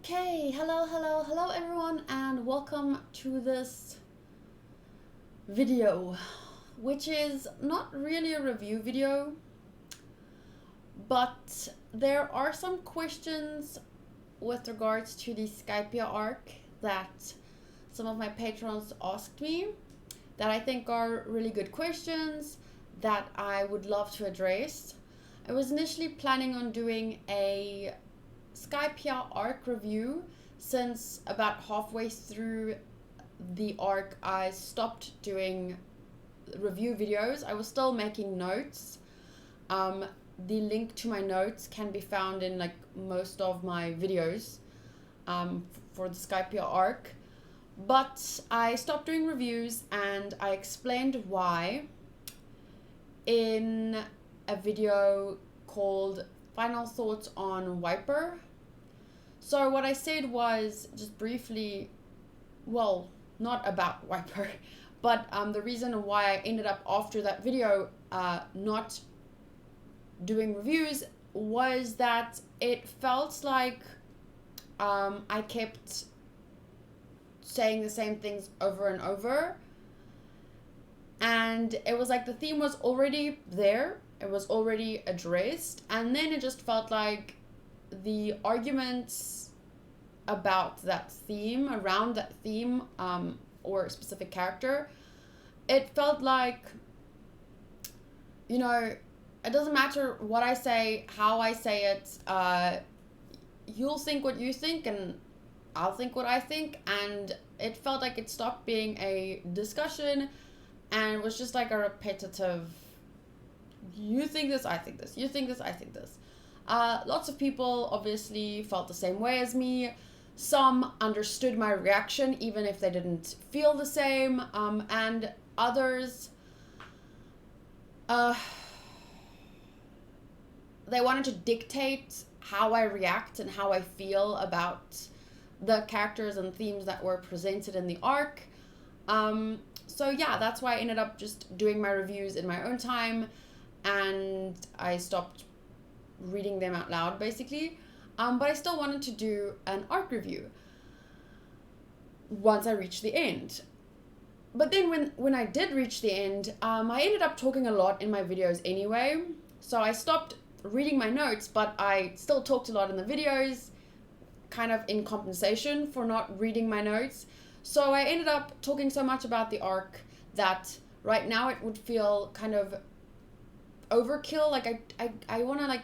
Okay, hello everyone, and welcome to this video, which is not really a review video, but there are some questions with regards to the Skypiea arc that some of my patrons asked me that I think are really good questions that I would love to address. I was initially planning on doing a Skypiea arc review. Since about halfway through the arc I stopped doing review videos. I was still making notes. The link to my notes can be found in like most of my videos for the Skypiea arc, but I stopped doing reviews and I explained why in a video called Final Thoughts on Wiper. So what I said was just briefly, well, not about Wiper, but the reason why I ended up after that video not doing reviews was that it felt like I kept saying the same things over and over, and it was like the theme was already there. It was already addressed, and then it just felt like the arguments about that theme, around that theme, or a specific character, it felt like, you know, it doesn't matter what I say, how I say it, you'll think what you think and I'll think what I think, and it felt like it stopped being a discussion and was just like a repetitive, you think this, I think this, you think this, I think this. Lots of people obviously felt the same way as me. Some understood my reaction even if they didn't feel the same, and others they wanted to dictate how I react and how I feel about the characters and themes that were presented in the arc. So yeah, that's why I ended up just doing my reviews in my own time, and I stopped reading them out loud basically. But I still wanted to do an arc review once I reached the end. But then when I did reach the end, I ended up talking a lot in my videos anyway. So I stopped reading my notes, but I still talked a lot in the videos, kind of in compensation for not reading my notes. So I ended up talking so much about the arc that right now it would feel kind of overkill. Like I want to, like,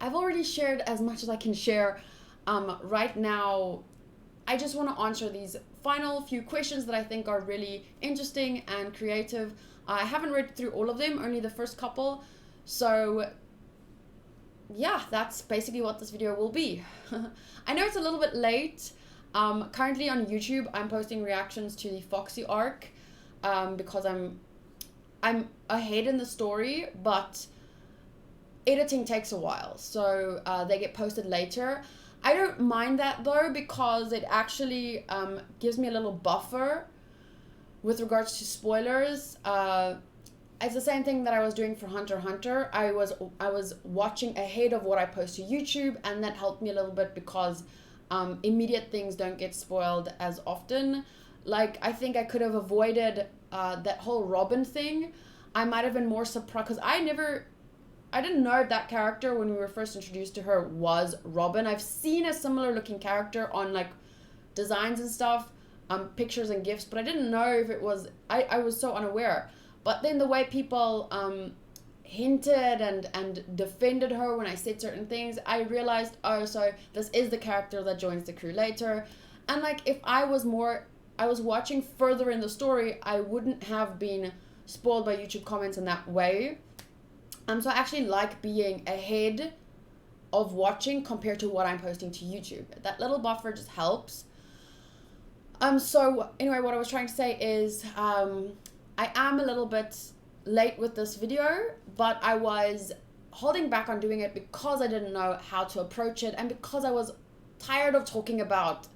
I've already shared as much as I can share. Right now, I just want to answer these final few questions that I think are really interesting and creative. I haven't read through all of them, only the first couple. So yeah, that's basically what this video will be. I know it's a little bit late. Currently on YouTube, I'm posting reactions to the Foxy arc because I'm ahead in the story, but editing takes a while, so they get posted later. I don't mind that though, because it actually gives me a little buffer with regards to spoilers. It's the same thing that I was doing for Hunter x Hunter. I was watching ahead of what I post to YouTube, and that helped me a little bit because immediate things don't get spoiled as often. Like, I think I could have avoided that whole Robin thing. I might have been more surprised because I didn't know that character when we were first introduced to her was Robin. I've seen a similar looking character on like designs and stuff, pictures and gifs, but I didn't know if it was, I was so unaware. But then the way people hinted and defended her when I said certain things, I realized, oh, so this is the character that joins the crew later. And like, if I was watching further in the story, I wouldn't have been spoiled by YouTube comments in that way. So I actually like being ahead of watching compared to what I'm posting to YouTube. That little buffer just helps. So anyway, what I was trying to say is I am a little bit late with this video, but I was holding back on doing it because I didn't know how to approach it, and because I was tired of talking about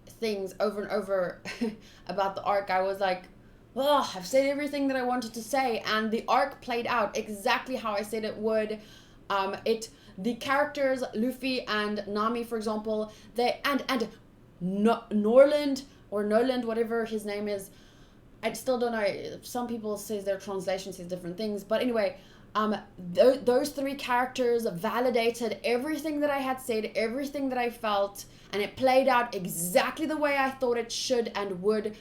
things over and over about the arc. I was like, oh, I've said everything that I wanted to say, and the arc played out exactly how I said it would. It the characters, Luffy and Nami, for example, Norland, whatever his name is, I still don't know. Some people say their translation says different things, but anyway, those three characters validated everything that I had said, everything that I felt, and it played out exactly the way I thought it should and would.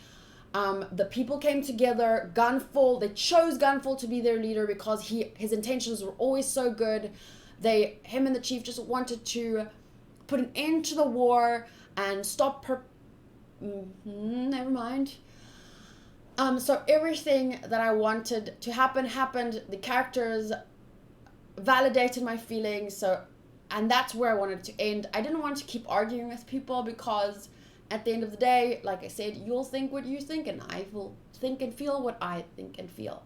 The people came together. Gunfall, they chose Gunfall to be their leader because his intentions were always so good. Him and the chief just wanted to put an end to the war and stop never mind. So everything that I wanted to happen happened. The characters validated my feelings. And that's where I wanted to end. I didn't want to keep arguing with people because at the end of the day, like I said, you'll think what you think and I will think and feel what I think and feel.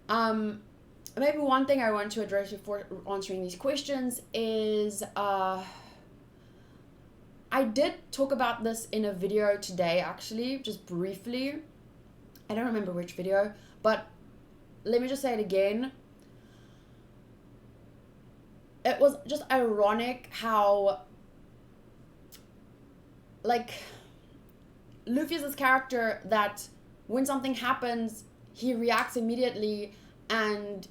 Maybe one thing I want to address before answering these questions is I did talk about this in a video today, actually, just briefly. I don't remember which video, but let me just say it again. It was just ironic how, like, Luffy is this character that when something happens, he reacts immediately, and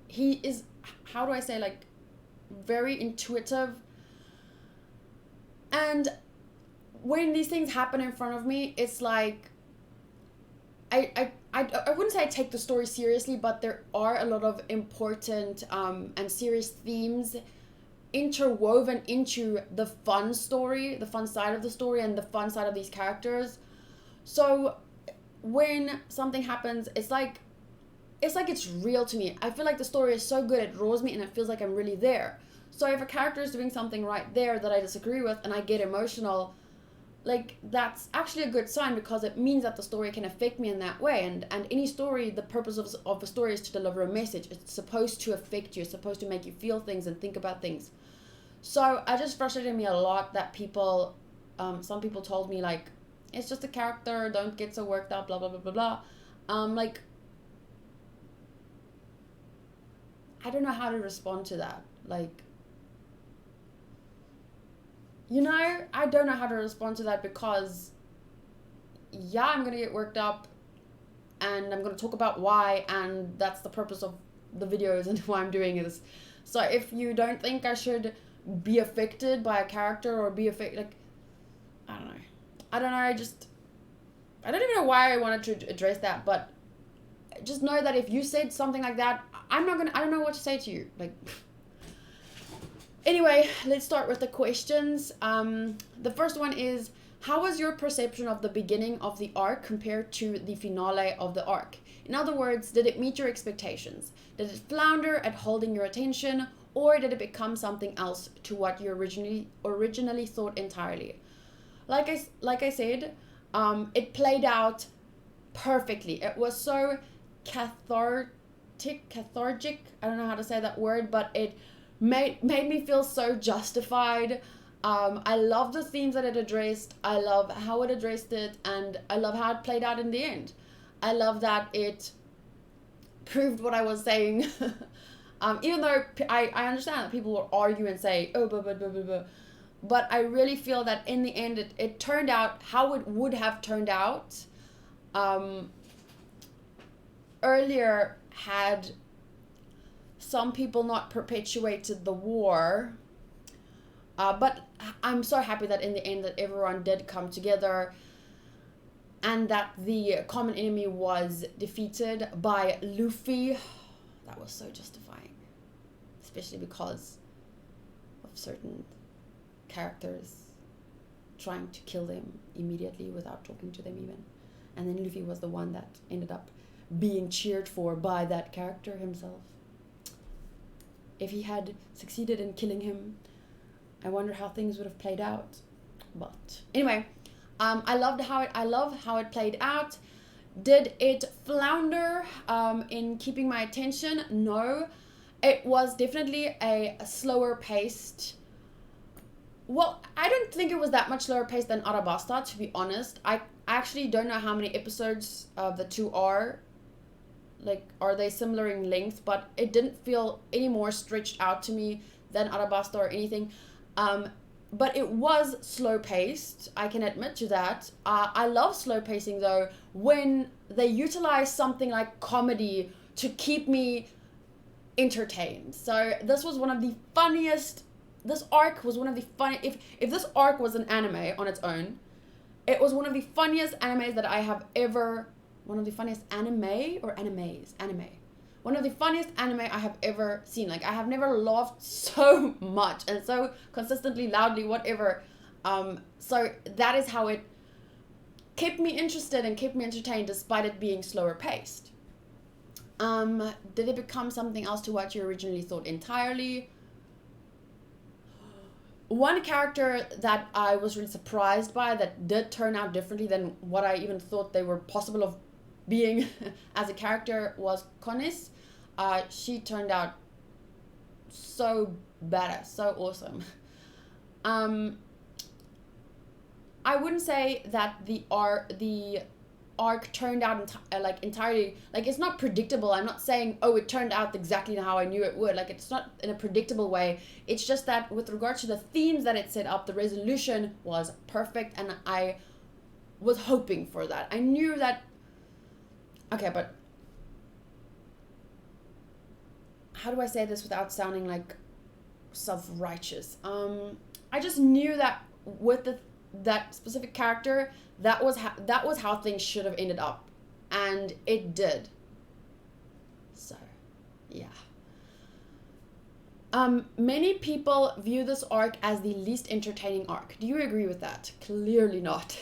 he is, how do I say, like, very intuitive. And when these things happen in front of me, it's like, I wouldn't say I take the story seriously, but there are a lot of important and serious themes interwoven into the fun story, the fun side of the story, and the fun side of these characters. So when something happens, it's like it's real to me. I feel like the story is so good, it draws me and it feels like I'm really there. So if a character is doing something right there that I disagree with and I get emotional, like, that's actually a good sign because it means that the story can affect me in that way. And any story, the purpose of a story is to deliver a message. It's supposed to affect you. It's supposed to make you feel things and think about things. So it just frustrated me a lot that people, some people told me, like, it's just a character, don't get so worked up, blah, blah, blah, blah, blah. Like, I don't know how to respond to that. Like, you know, I don't know how to respond to that because, yeah, I'm going to get worked up and I'm going to talk about why, and that's the purpose of the videos and why I'm doing this. So if you don't think I should be affected by a character or be affected, like, I don't know. I don't even know why I wanted to address that, but just know that if you said something like that, I don't know what to say to you. Like, anyway, let's start with the questions. The first one is, how was your perception of the beginning of the arc compared to the finale of the arc? In other words, did it meet your expectations? Did it flounder at holding your attention, or did it become something else to what you originally thought entirely? Like I said, it played out perfectly. It was so cathartic. I don't know how to say that word, but it made me feel so justified. I love the themes that it addressed. I love how it addressed it, and I love how it played out in the end. I love that it proved what I was saying. Even though I understand that people will argue and say, oh, blah, blah, blah, blah, blah. But I really feel that in the end, it turned out how it would have turned out. Earlier, had some people not perpetuated the war, but I'm so happy that in the end that everyone did come together and that the common enemy was defeated by Luffy. That was so justifying, especially because of certain characters trying to kill them immediately without talking to them even. And then Luffy was the one that ended up being cheered for by that character himself. If he had succeeded in killing him, I wonder how things would have played out. But anyway, I love how it played out. Did it flounder in keeping my attention? No. It was definitely a slower paced. Well, I don't think it was that much slower paced than Arabasta, to be honest. I actually don't know how many episodes of the two are. like, are they similar in length? But it didn't feel any more stretched out to me than Arabasta or anything. But it was slow paced. I can admit to that. I love slow pacing though when they utilize something like comedy to keep me entertained. So this was one of the funniest. This arc was one of the funny. If this arc was an anime on its own, it was one of the funniest animes that I have ever. One of the funniest anime or animes? Anime. One of the funniest anime I have ever seen. Like, I have never laughed so much and so consistently, loudly, whatever. So that is how it kept me interested and kept me entertained despite it being slower paced. Did it become something else to what you originally thought entirely? One character that I was really surprised by that did turn out differently than what I even thought they were possible of being as a character was Konis. She turned out so badass, so awesome. I wouldn't say that the arc turned out entirely, like, it's not predictable. I'm not saying, oh, it turned out exactly how I knew it would. Like, it's not in a predictable way. It's just that with regards to the themes that it set up, the resolution was perfect, and I was hoping for that. I knew that. Okay, but how do I say this without sounding like self-righteous? I just knew that with that specific character, that was how things should have ended up, and it did. So, yeah. Many people view this arc as the least entertaining arc. Do you agree with that? Clearly not.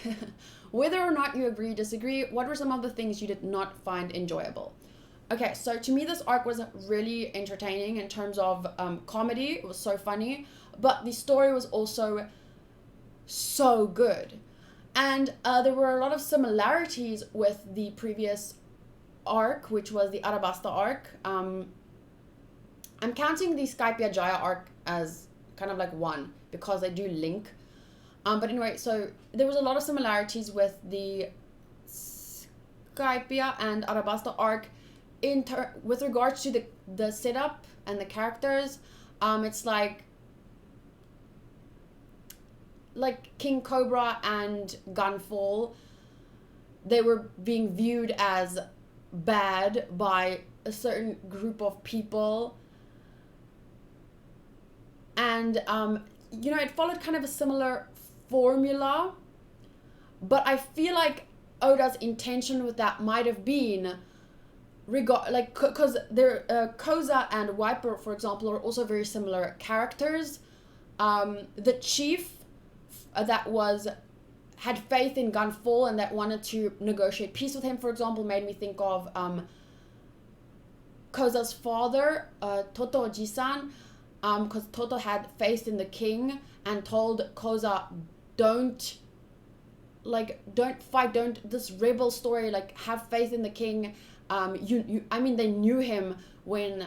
Whether or not you agree, disagree, what were some of the things you did not find enjoyable? Okay, so to me, this arc was really entertaining in terms of comedy. It was so funny, but the story was also so good. And there were a lot of similarities with the previous arc, which was the Arabasta arc. I'm counting the Skypiea Jaya arc as kind of like one because they do link. But anyway, so there was a lot of similarities with the Skypiea and Arabasta arc with regards to the setup and the characters. It's like King Cobra and Gunfall, they were being viewed as bad by a certain group of people, and it followed kind of a similar formula, but I feel like Oda's intention with that might have been because they're Koza and Wiper, for example, are also very similar characters. The chief that had faith in Gunfall and that wanted to negotiate peace with him, for example, made me think of Koza's father, Toto Jisan, because Toto had faith in the king and told Koza, don't fight, this rebel story, have faith in the king. They knew him when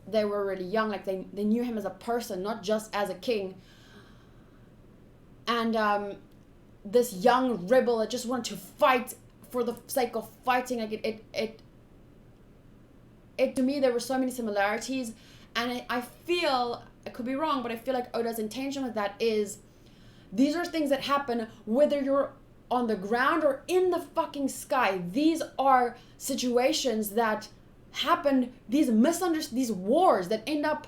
they were really young, they knew him as a person, not just as a king. And this young rebel that just wanted to fight for the sake of fighting, it to me, there were so many similarities, and I feel, I could be wrong, but I feel like Oda's intention with that is, these are things that happen whether you're on the ground or in the fucking sky. These are situations that happen, these wars that end up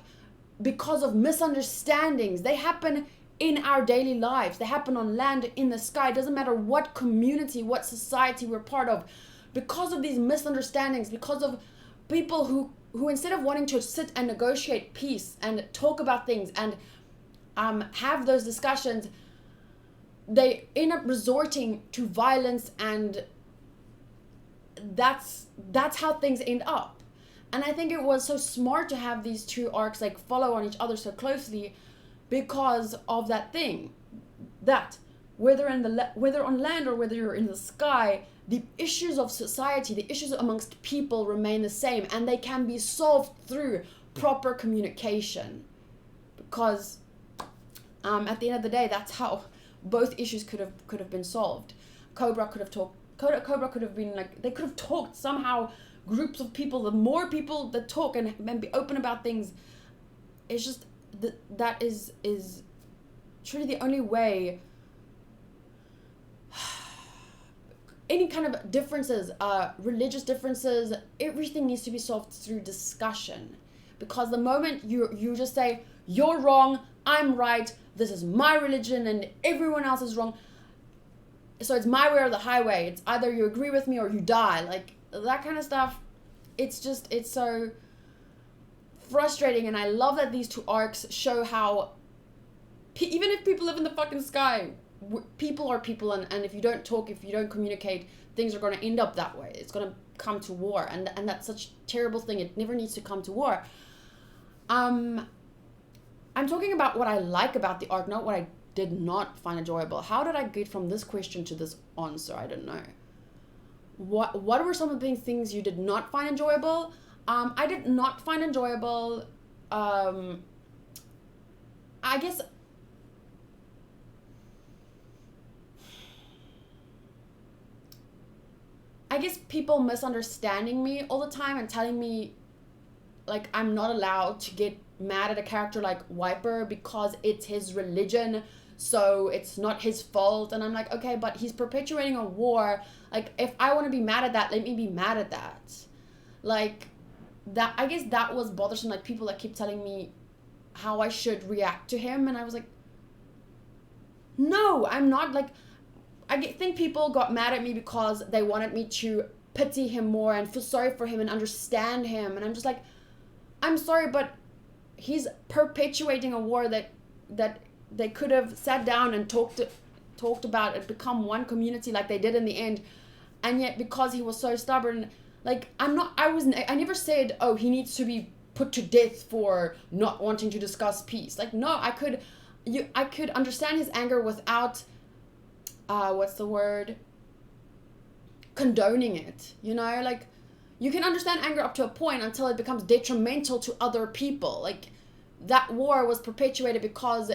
because of misunderstandings. They happen in our daily lives. They happen on land, in the sky. It doesn't matter what community, what society we're part of. Because of these misunderstandings, because of people who instead of wanting to sit and negotiate peace and talk about things and have those discussions, they end up resorting to violence, and that's how things end up. And I think it was so smart to have these two arcs follow on each other so closely, because of that thing, that whether on land or whether you're in the sky, the issues of society, the issues amongst people remain the same, and they can be solved through proper communication. Because at the end of the day, that's how both issues could have been solved. Cobra could have talked. Cobra could have been they could have talked somehow, groups of people, the more people that talk and be open about things, it's just that is truly the only way. Any kind of differences, religious differences, everything needs to be solved through discussion. Because the moment you just say, you're wrong, I'm right, this is my religion and everyone else is wrong, so it's my way or the highway, it's either you agree with me or you die, like that kind of stuff, it's so frustrating. And I love that these two arcs show how even if people live in the fucking sky, people are people, and if you don't talk, if you don't communicate, things are going to end up that way. It's going to come to war, and that's such a terrible thing. It never needs to come to war. I'm talking about what I like about the arc, not what I did not find enjoyable. How did I get from this question to this answer? I don't know. What were some of the things you did not find enjoyable? I did not find enjoyable, I guess, people misunderstanding me all the time and telling me, like, I'm not allowed to get mad at a character like Wiper because it's his religion, so it's not his fault. And I'm like, okay, but he's perpetuating a war. Like, if I want to be mad at that, let me be mad at that. Like, that, I guess that was bothersome. Like, people that keep telling me how I should react to him, and I was like, no, I'm not. Like, I think people got mad at me because they wanted me to pity him more and feel sorry for him and understand him. And I'm just like, I'm sorry, but he's perpetuating a war that they could have sat down and talked about it, become one community like they did in the end. And yet, because he was so stubborn, like, I never said, oh, he needs to be put to death for not wanting to discuss peace. Like, no, I could understand his anger without, condoning it, you know? Like, you can understand anger up to a point until it becomes detrimental to other people. Like, that war was perpetuated because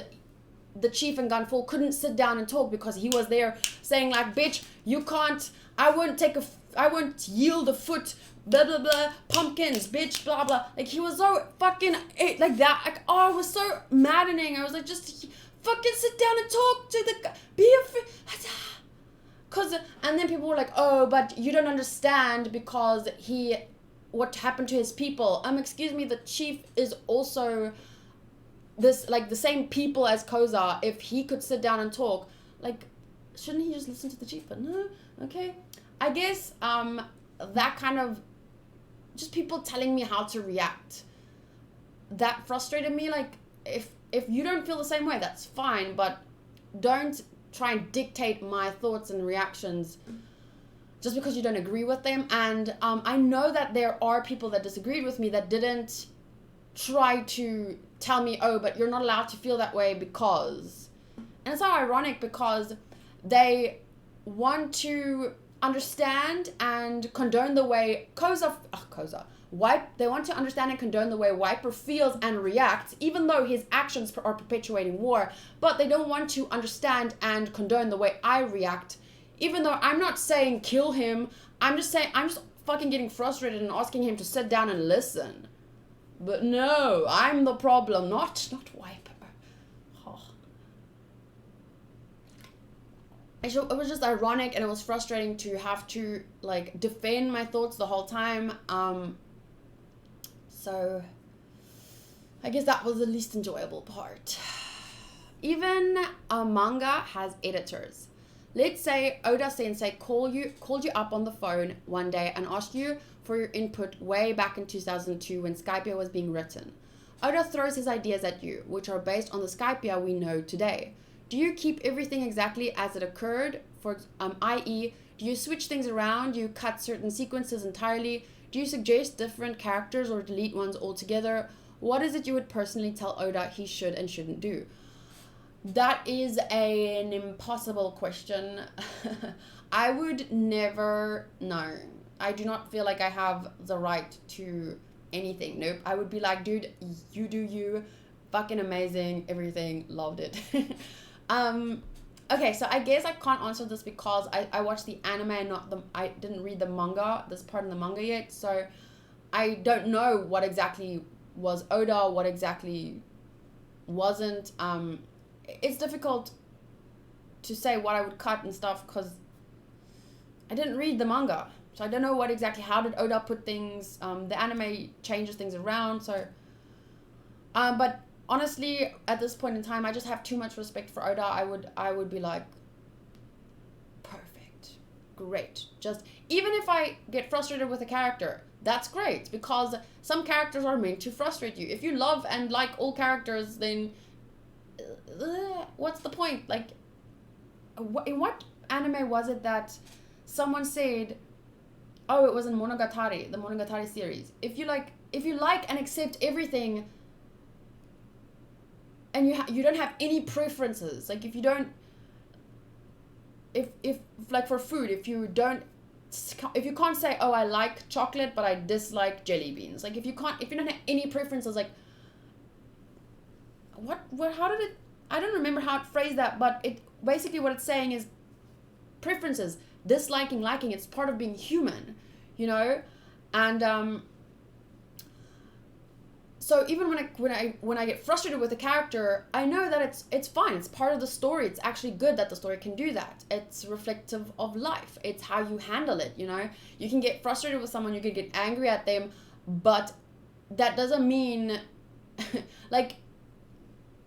the chief and Gunful couldn't sit down and talk because he was there saying, like, bitch, you can't, I won't yield a foot, blah, blah, blah, pumpkins, bitch, blah, blah. Like, he was so fucking, like that. Like, oh, it was so maddening. I was like, just fucking sit down and talk to the guy. Be afraid. And then people were like, oh, but you don't understand because what happened to his people. Excuse me, the chief is also this, like, the same people as Kozar. If he could sit down and talk, like, shouldn't he just listen to the chief? But no, okay. I guess, that kind of, just people telling me how to react, that frustrated me. Like, if you don't feel the same way, that's fine, but don't try and dictate my thoughts and reactions just because you don't agree with them. And I know that there are people that disagreed with me that didn't try to tell me, oh, but you're not allowed to feel that way because... And it's so ironic because they want to understand and condone the way they want to understand and condone the way Wiper feels and reacts, even though his actions are perpetuating war, but they don't want to understand and condone the way I react, even though I'm not saying kill him. I'm just fucking getting frustrated and asking him to sit down and listen. But no, I'm the problem, not Wiper. Oh. It was just ironic, and it was frustrating to have to, like, defend my thoughts the whole time. So I guess that was the least enjoyable part. Even a manga has editors. Let's say Oda Sensei called you up on the phone one day and asked you for your input way back in 2002 when Skypiea was being written. Oda throws his ideas at you, which are based on the Skypiea we know today. Do you keep everything exactly as it occurred? I.e., do you switch things around? Do you cut certain sequences entirely? Do you suggest different characters or delete ones altogether? What is it you would personally tell Oda he should and shouldn't do? That is an impossible question. I would never know. I do not feel like I have the right to anything. Nope. I would be like, dude, you do you. Fucking amazing. Everything. Loved it. Okay, so I guess I can't answer this because I watched the anime and I didn't read the manga, this part in the manga yet, so I don't know what exactly was Oda, what exactly wasn't. It's difficult to say what I would cut and stuff because I didn't read the manga, so I don't know what exactly, how did Oda put things, the anime changes things around, so, but honestly, at this point in time, I just have too much respect for Oda. I would be like, perfect, great. Just, even if I get frustrated with a character, that's great, because some characters are meant to frustrate you. If you love and like all characters, then what's the point? Like, in what anime was it that someone said, oh, it was in Monogatari, the Monogatari series. If you like and accept everything, and you don't have any preferences, like if you don't, if like for food, if you can't say, oh, I like chocolate but I dislike jelly beans, like if you don't have any preferences, like how did it, I don't remember how it phrased that, but it basically, what it's saying is preferences, disliking, liking, it's part of being human, you know. And so even when I get frustrated with a character, I know that it's fine. It's part of the story. It's actually good that the story can do that. It's reflective of life. It's how you handle it, you know. You can get frustrated with someone, you can get angry at them, but that doesn't mean like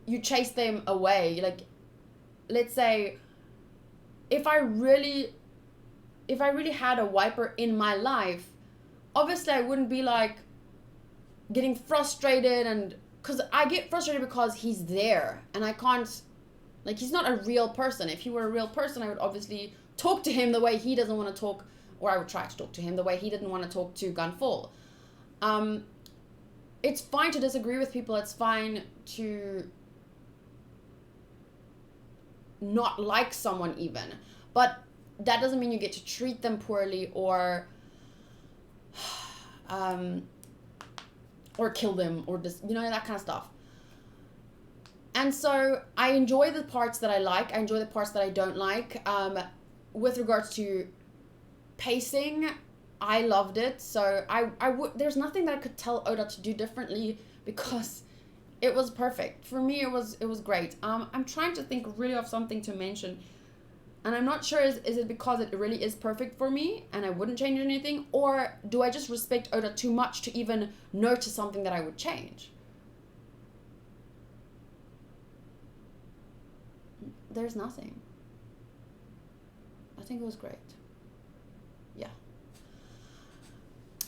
you chase them away. Like, let's say if I really had a wiper in my life, obviously I wouldn't be like getting frustrated, and because I get frustrated because he's there and I can't, like, he's not a real person. If he were a real person, I would obviously talk to him the way he doesn't want to talk, or I would try to talk to him the way he didn't want to talk to Gunfall. It's fine to disagree with people. It's fine to not like someone even, but that doesn't mean you get to treat them poorly or kill them or just, you know, that kind of stuff. And so I enjoy the parts that I like. I enjoy the parts that I don't like. With regards to pacing, I loved it. So there's nothing that I could tell Oda to do differently because it was perfect. For me, it was great. I'm trying to think really of something to mention. And I'm not sure, is it because it really is perfect for me and I wouldn't change anything? Or do I just respect Oda too much to even notice something that I would change? There's nothing. I think it was great. Yeah.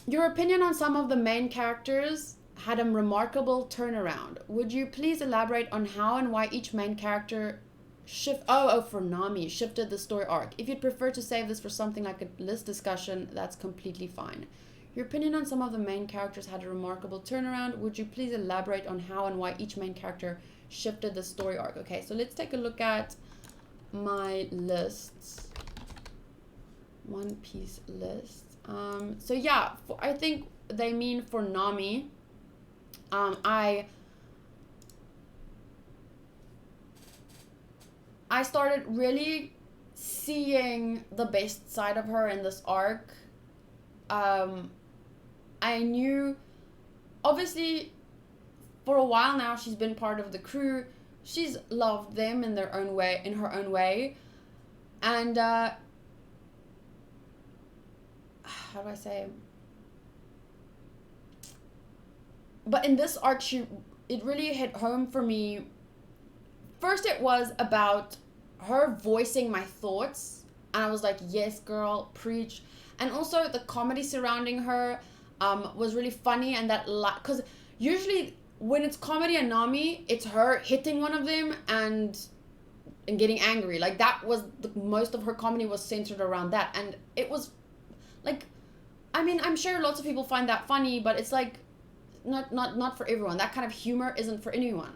Your opinion on some of the main characters had a remarkable turnaround. Would you please elaborate on how and why each main character for Nami shifted the story arc? If you'd prefer to save this for something like a list discussion, that's completely fine. Your opinion on some of the main characters had a remarkable turnaround. Would you please elaborate on how and why each main character shifted the story arc? Okay, so let's take a look at my lists. One Piece list. So yeah, I think they mean for Nami. I started really seeing the best side of her in this arc. I knew, obviously, for a while now, she's been part of the crew. She's loved them in their own way, in her own way. And, how do I say? But in this arc, it really hit home for me. First, it was about her voicing my thoughts, and I was like, yes, girl, preach. And also the comedy surrounding her was really funny, and that because usually when it's comedy and Nami, it's her hitting one of them and getting angry. Like, that was most of her comedy was centered around that, and it was like, I mean, I'm sure lots of people find that funny, but it's like not for everyone. That kind of humor isn't for everyone.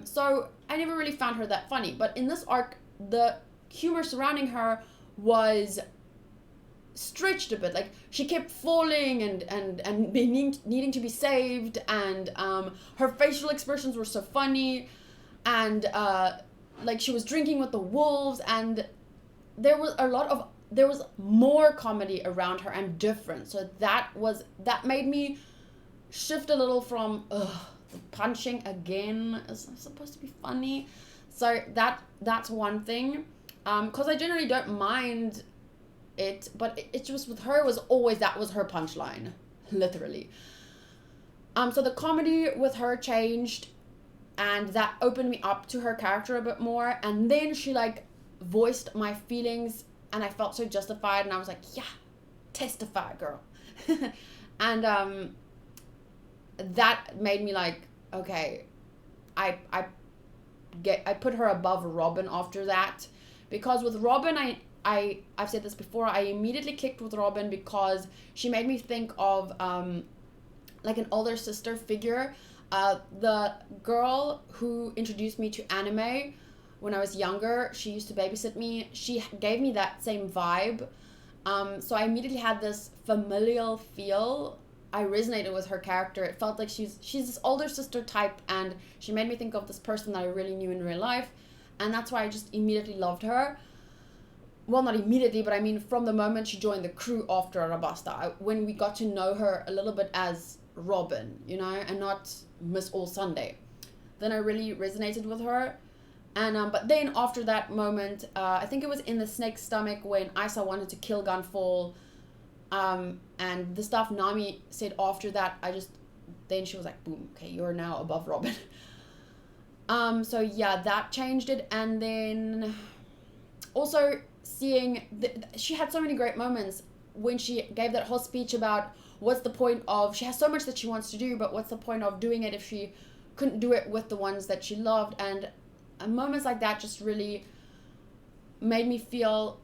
So I never really found her that funny. But in this arc, the humor surrounding her was stretched a bit. Like, she kept falling and needing to be saved, and her facial expressions were so funny, and like she was drinking with the wolves, and there was more comedy around her and different. So that made me shift a little from the punching again is supposed to be funny. So that's one thing. Because I generally don't mind it, but it just with her was always that was her punchline, literally. So the comedy with her changed, and that opened me up to her character a bit more. And then she like voiced my feelings, and I felt so justified, and I was like, yeah, testify, girl. And that made me like, okay, I put her above Robin after that, because with Robin I've said this before, I immediately clicked with Robin because she made me think of like an older sister figure. The girl who introduced me to anime when I was younger, she used to babysit me. She gave me that same vibe. So I immediately had this familial feel. I resonated with her character. It felt like she's this older sister type, and she made me think of this person that I really knew in real life. And that's why I just immediately loved her. Well, not immediately, but I mean from the moment she joined the crew after Arabasta, when we got to know her a little bit as Robin, you know, and not Miss All Sunday. Then I really resonated with her. And but then after that moment, I think it was in the snake's stomach when Isa wanted to kill Gunfall, and the stuff Nami said after that, then she was like, boom, okay, you're now above Robin. So yeah, that changed it. And then also seeing she had so many great moments when she gave that whole speech about what's the point of, she has so much that she wants to do, but what's the point of doing it if she couldn't do it with the ones that she loved. And moments like that just really made me feel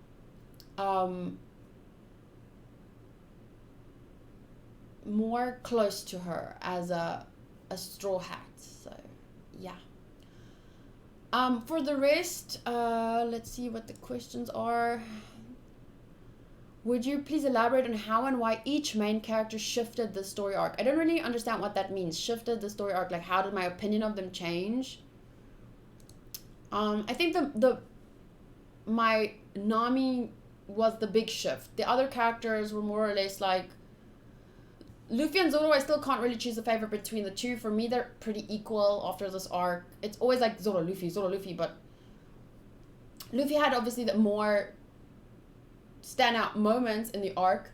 more close to her as a straw hat. So yeah. For the rest, let's see what the questions are. Would you please elaborate on how and why each main character shifted the story arc? I don't really understand what that means. Shifted the story arc, like how did my opinion of them change? I think my Nami was the big shift. The other characters were more or less like Luffy and Zoro. I still can't really choose a favorite between the two. For me, they're pretty equal after this arc. It's always like Zoro, Luffy, but Luffy had obviously the more standout moments in the arc.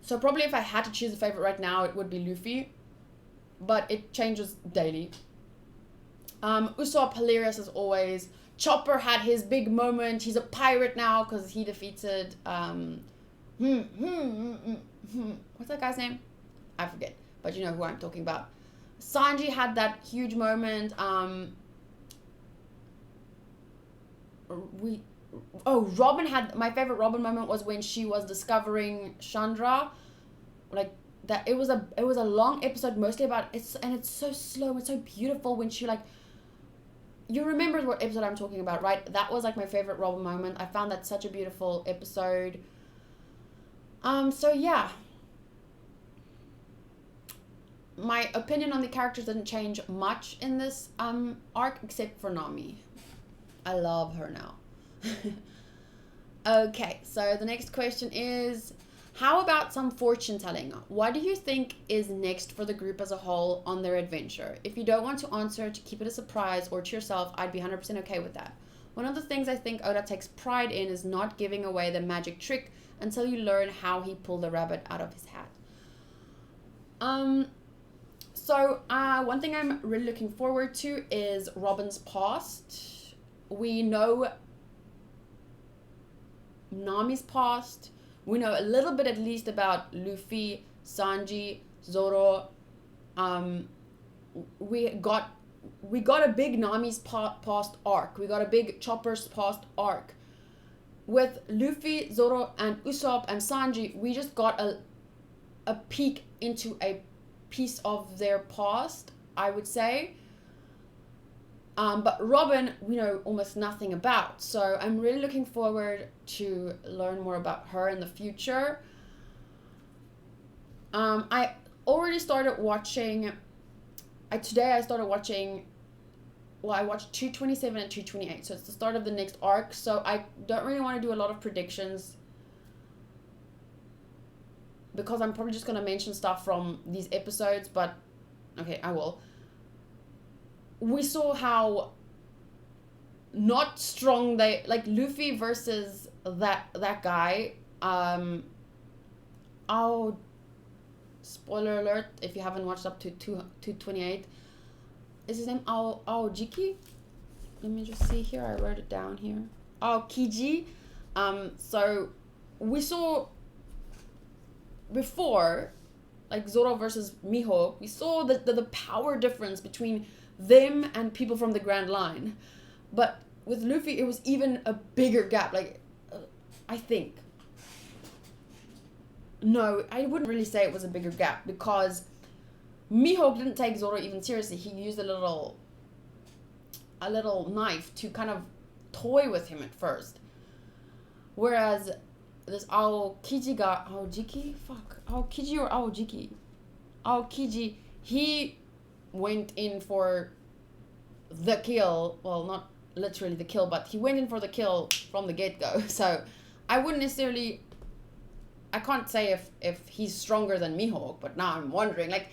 So probably if I had to choose a favorite right now, it would be Luffy, but it changes daily. Usopp, hilarious as always. Chopper had his big moment. He's a pirate now because he defeated what's that guy's name? I forget, but you know who I'm talking about. Sanji had that huge moment. Robin had, my favorite Robin moment was when she was discovering Chandra. Like that, it was a long episode mostly about it's so slow, it's so beautiful when she like, you remember what episode I'm talking about, right? That was like my favorite Robin moment. I found that such a beautiful episode. So yeah. My opinion on the characters didn't change much in this arc except for Nami. I love her now. Okay, so the next question is, how about some fortune telling? What do you think is next for the group as a whole on their adventure? If you don't want to answer to keep it a surprise or to yourself, I'd be 100% okay with that. One of the things I think Oda takes pride in is not giving away the magic trick until you learn how he pulled the rabbit out of his hat. So one thing I'm really looking forward to is Robin's past. We know Nami's past. We know a little bit at least about Luffy, Sanji, Zoro. We got a big Nami's past arc. We got a big Chopper's past arc. With Luffy, Zoro, and Usopp and Sanji, we just got a peek into a piece of their past, I would say. But Robin, we know almost nothing about. So I'm really looking forward to learn more about her in the future. I already started watching... Today I started watching I watched 227 and 228, so it's the start of the next arc, so I don't really want to do a lot of predictions because I'm probably just going to mention stuff from these episodes, but okay, I will. We saw how not strong they, like Luffy versus that guy, oh, spoiler alert if you haven't watched up to 228, is his name Aokiji? Let me just see here, I wrote it down here. Aokiji. So we saw before, like Zoro versus Mihawk, we saw the power difference between them and people from the Grand Line. But with Luffy, it was even a bigger gap. Like, I think. No, I wouldn't really say it was a bigger gap because Mihawk didn't take Zoro even seriously. He used a little knife to kind of toy with him at first. Whereas this Aokiji guy, Aokiji, he went in for the kill. Well, not literally the kill, but he went in for the kill from the get-go. So I wouldn't necessarily, I can't say if he's stronger than Mihawk, but now I'm wondering, like,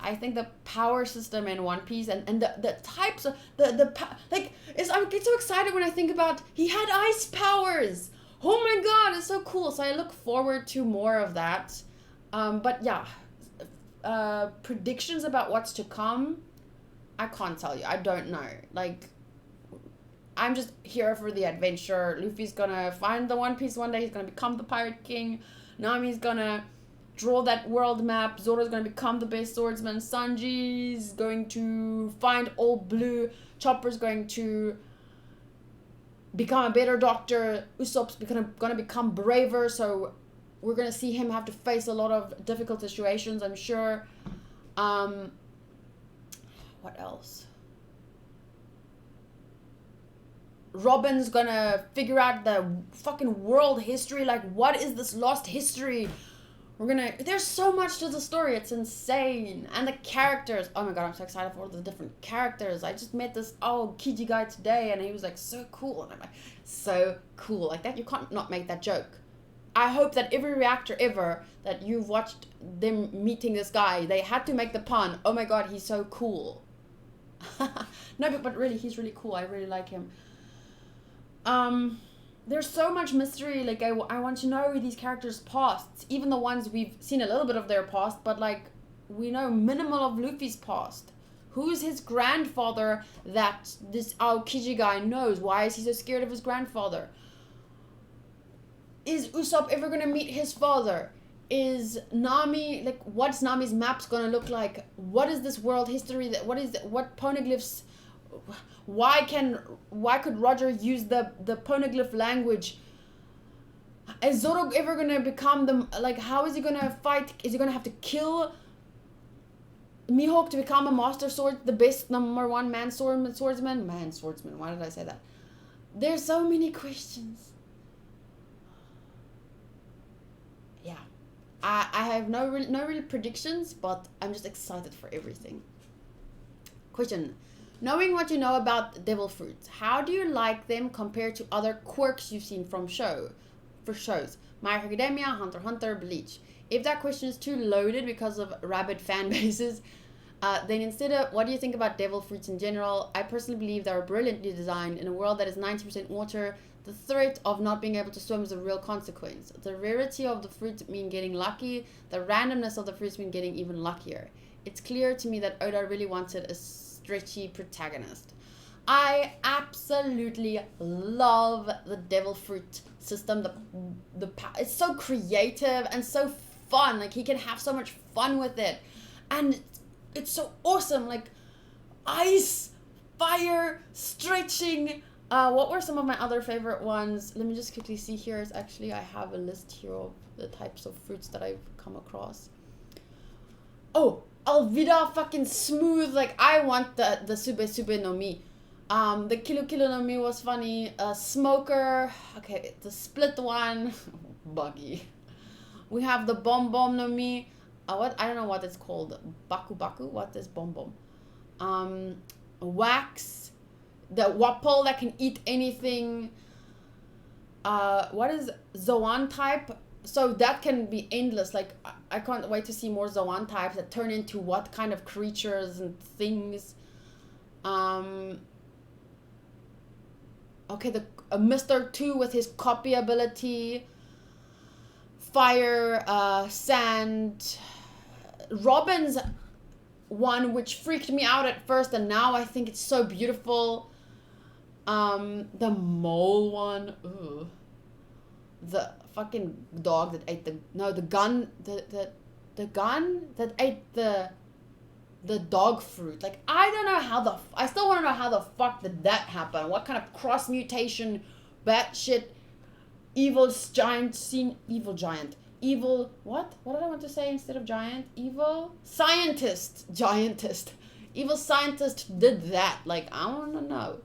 I think the power system in One Piece and the types of I get so excited when I think about he had ice powers. Oh my god, it's so cool. So I look forward to more of that. But yeah, predictions about what's to come, I can't tell you. I don't know. Like, I'm just here for the adventure. Luffy's gonna find the One Piece one day. He's gonna become the Pirate King. Nami's gonna draw that world map. Zoro's gonna become the best swordsman. Sanji's going to find all blue. Chopper's going to become a better doctor. Usopp's gonna become braver. So we're gonna see him have to face a lot of difficult situations, I'm sure. What else? Robin's gonna figure out the fucking world history. Like, what is this lost history? There's so much to the story. It's insane. And the characters. Oh my god, I'm so excited for all the different characters. I just met this Kiji guy today and he was like so cool. And I'm like, so cool. Like that, you can't not make that joke. I hope that every reactor ever that you've watched them meeting this guy, they had to make the pun. Oh my god, he's so cool. No, but really, he's really cool. I really like him. There's so much mystery. Like, I want to know these characters' pasts, even the ones we've seen a little bit of their past, but like, we know minimal of Luffy's past. Who's his grandfather that this Aokiji guy knows? Why is he so scared of his grandfather? Is Usopp ever gonna meet his father? Is Nami, like, what's Nami's maps gonna look like? What is this world history? What poneglyphs? Why could Roger use the poneglyph language? Is Zoro ever gonna become how is he gonna fight? Is he gonna have to kill Mihawk to become a master sword, the best #1 swordsman? Why did I say that? There's so many questions. Yeah. I have no real predictions, but I'm just excited for everything. Question. Knowing what you know about devil fruits, how do you like them compared to other quirks you've seen for shows? My Hero Academia, Hunter x Hunter, Bleach. If that question is too loaded because of rabid fan bases, then instead of what do you think about devil fruits in general, I personally believe they are brilliantly designed. In a world that is 90% water, the threat of not being able to swim is a real consequence. The rarity of the fruits mean getting lucky. The randomness of the fruits mean getting even luckier. It's clear to me that Oda really wanted a stretchy protagonist. I absolutely love the devil fruit system. It's so creative and so fun. Like, he can have so much fun with it, and it's so awesome. Like, ice, fire, stretching. What were some of my other favorite ones? Let me just quickly see here. I have a list here of the types of fruits that I've come across. Oh, Alvida, fucking smooth. Like, I want the Sube no Mi. The Kilo no Mi was funny. Smoker. Okay, the split one. Buggy. We have the Bom no Mi. I don't know what it's called. Baku. What is Bom? Wax, the Wapol that can eat anything. What is Zoan type? So that can be endless. Like, I can't wait to see more Zoan types that turn into what kind of creatures and things. Okay, the Mr. 2 with his copy ability. Fire, sand. Robin's one, which freaked me out at first, and now I think it's so beautiful. The mole one. Ooh. The fucking dog that ate the gun that ate the dog fruit. Like, I don't know how I still want to know how the fuck did that happen. What kind of cross mutation, batshit, evil what did I want to say instead of giant? Evil scientist did that. Like, I want to know.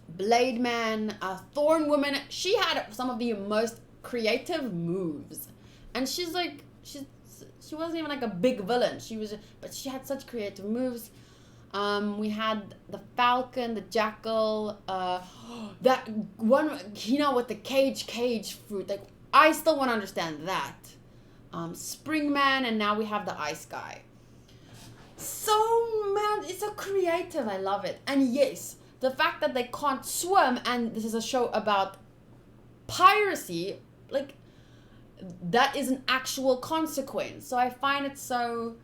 Blade Man, Thorn Woman, she had some of the most creative moves, and she wasn't even like a big villain. But she had such creative moves. We had the Falcon, the Jackal, that one, with the cage fruit. Like, I still want to understand that. Springman, and now we have the Ice Guy. So, man, it's so creative. I love it. And yes, the fact that they can't swim, and this is a show about piracy, like, that is an actual consequence. So I find it so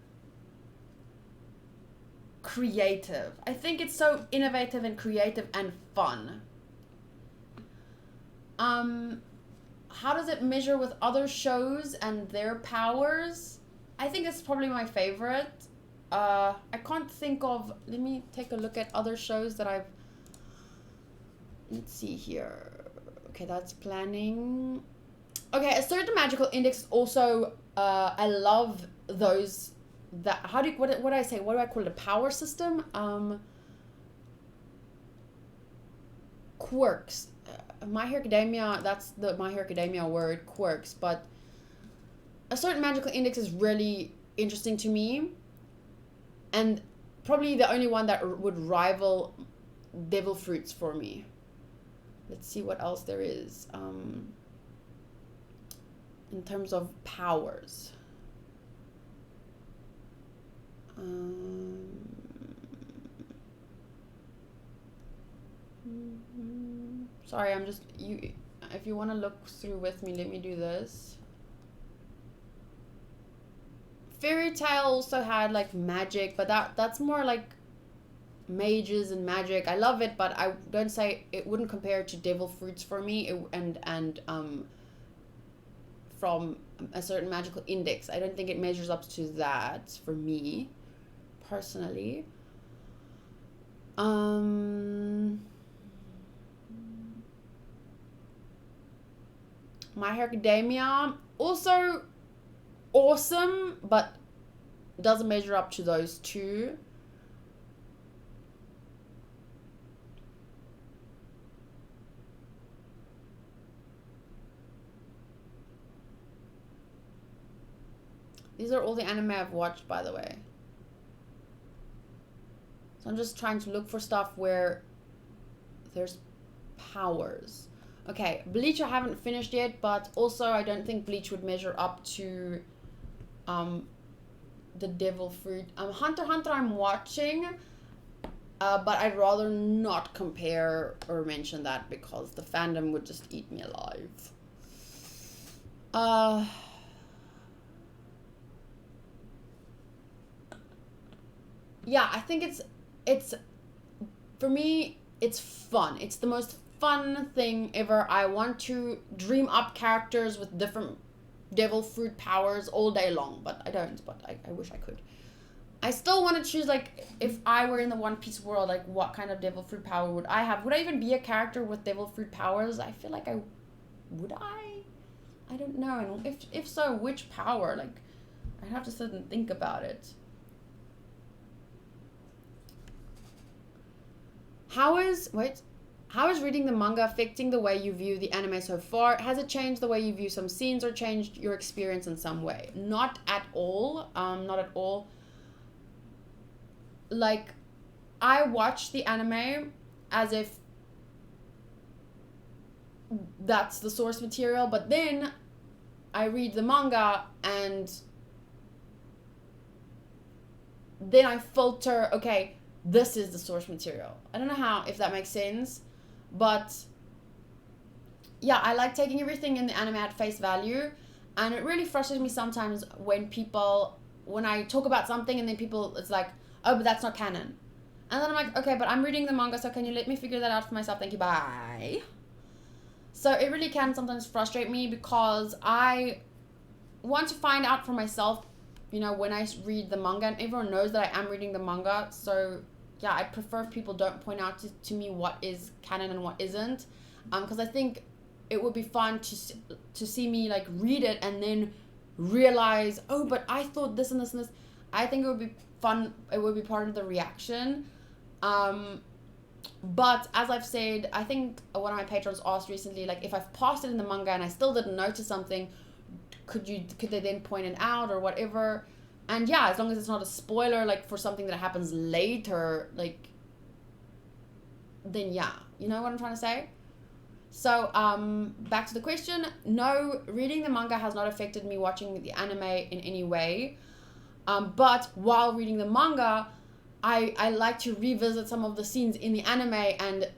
creative. I think it's so innovative and creative and fun. How does it measure with other shows and their powers? I think it's probably my favorite. I can't think of... Let me take a look at other shows that I've... Let's see here. Okay, that's planning. Okay, a certain magical index also... I love those... What do I say? What do I call it? A power system? Quirks. My Hero Academia, that's the My Hero Academia word, quirks, but a certain magical index is really interesting to me, and probably the only one that would rival Devil Fruits for me. Let's see what else there is in terms of powers. Sorry, I'm just, if you want to look through with me, let me do this. Fairy Tail also had like magic, but that's more like mages and magic. I love it, but I don't say it wouldn't compare to Devil Fruits for me. And from a certain magical index, I don't think it measures up to that for me personally. My Hero Academia, also awesome, but doesn't measure up to those two. These are all the anime I've watched, by the way. So I'm just trying to look for stuff where there's powers. Okay, Bleach I haven't finished yet, but also I don't think Bleach would measure up to the Devil Fruit. Hunter x Hunter I'm watching, but I'd rather not compare or mention that because the fandom would just eat me alive. Yeah, I think it's for me, it's fun. It's the most fun thing ever. I want to dream up characters with different Devil Fruit powers all day long, but I don't, but I wish I could. I still want to choose, like, if I were in the One Piece world, like, what kind of Devil Fruit power would I have? Would I even be a character with Devil Fruit powers? I feel like would I? I don't know. And if so, which power? Like, I'd have to sit and think about it. How is reading the manga affecting the way you view the anime so far? Has it changed the way you view some scenes or changed your experience in some way? Not at all. Not at all. like, I watch the anime as if that's the source material, but then I read the manga and then I filter, okay, this is the source material. I don't know if that makes sense, but yeah, I like taking everything in the anime at face value, and it really frustrates me sometimes when I talk about something and then it's like, oh, but that's not canon. And then I'm like, okay, but I'm reading the manga, so can you let me figure that out for myself? Thank you, bye. So it really can sometimes frustrate me because I want to find out for myself, when I read the manga, and everyone knows that I am reading the manga. So yeah, I prefer if people don't point out to me what is canon and what isn't, because I think it would be fun to see me like read it and then realize, oh, but I thought this and this and this. I think it would be fun. It would be part of the reaction. But as I've said, I think one of my patrons asked recently, like, if I've paused it in the manga and I still didn't notice something, could they then point it out or whatever? And yeah, as long as it's not a spoiler, like for something that happens later, like, then yeah, you know what I'm trying to say? So back to the question. No, reading the manga has not affected me watching the anime in any way. But while reading the manga, I like to revisit some of the scenes in the anime and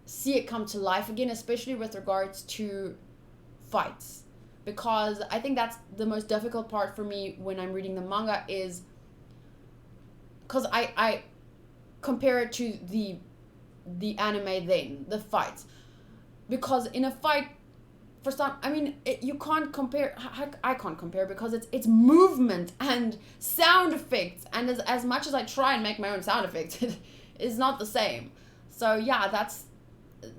see it come to life again, especially with regards to fights. Because I think that's the most difficult part for me when I'm reading the manga, is because I compare it to the anime then, the fights. Because in a fight, for some, I mean, you can't compare. I can't compare because it's movement and sound effects, and as much as I try and make my own sound effects, it is not the same. So yeah,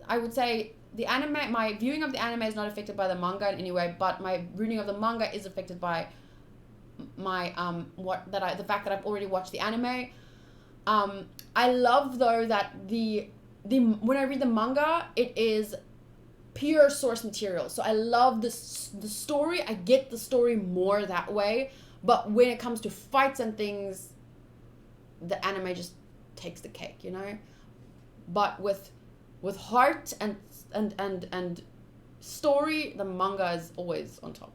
I would say the anime. My viewing of the anime is not affected by the manga in any way, but my reading of the manga is affected by my the fact that I've already watched the anime. I love though that when I read the manga, it is pure source material. So I love the story. I get the story more that way. But when it comes to fights and things, the anime just takes the cake, But with heart and story, the manga is always on top.